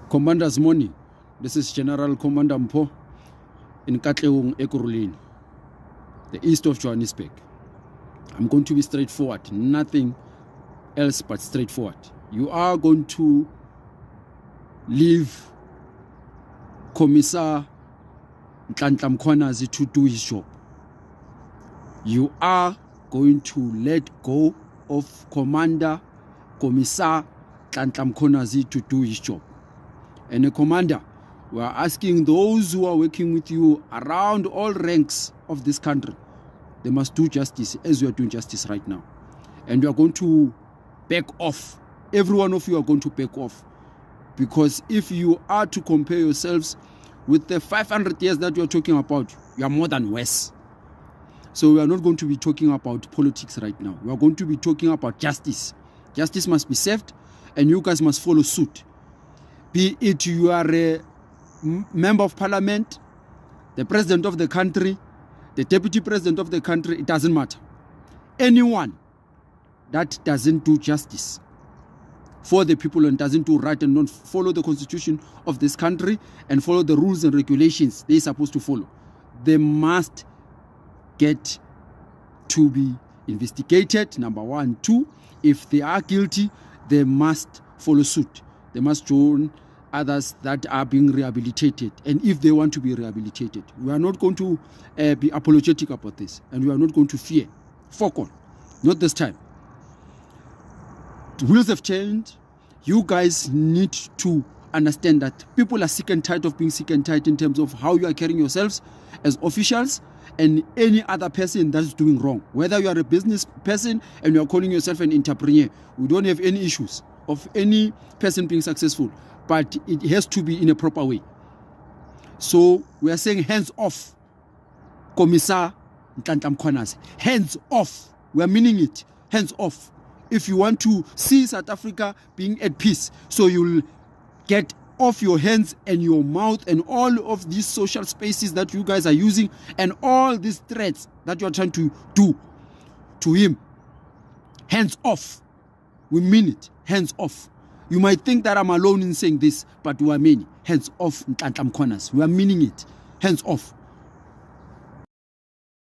Commander's morning. This is General Commander Mpho in Katleong, Ekurhuleni, the east of Johannesburg. I'm going to be straightforward, nothing else but straightforward. You are going to leave Commissar Nhlanhla Mkhwanazi to do his job. You are going to let go of Commissar Nhlanhla Mkhwanazi to do his job. And a commander, we are asking those who are working with you around all ranks of this country, they must do justice as you are doing justice right now. And you are going to back off. Every one of you are going to back off. Because if you are to compare yourselves with the 500 years that you are talking about, you are more than worse. So we are not going to be talking about politics right now. We are going to be talking about justice. Justice must be served, and you guys must follow suit. Be it you are a member of parliament, the president of the country, the deputy president of the country, it doesn't matter. Anyone that doesn't do justice for the people and doesn't do right and don't follow the constitution of this country and follow the rules and regulations they're supposed to follow, they must get to be investigated, number one. Two, if they are guilty, they must follow suit. They must join others that are being rehabilitated, and if they want to be rehabilitated, we are not going to be apologetic about this, and we are not going to fear. Fuck on. Not this time. The wheels have changed. You guys need to understand that people are sick and tired of being sick and tired in terms of how you are carrying yourselves as officials and any other person that is doing wrong. Whether you are a business person and you are calling yourself an entrepreneur, we don't have any issues of any person being successful, but it has to be in a proper way. So we are saying hands off Commissar Nhlanhla Mkhwanazi. Hands off. We are meaning it. Hands off. If you want to see South Africa being at peace, so you'll get off your hands and your mouth and all of these social spaces that you guys are using and all these threats that you are trying to do to him. Hands off. We mean it. Hands off. You might think that I'm alone in saying this, but we are many. Hands off Nhlanhla Mkhwanazi. We are meaning it. Hands off.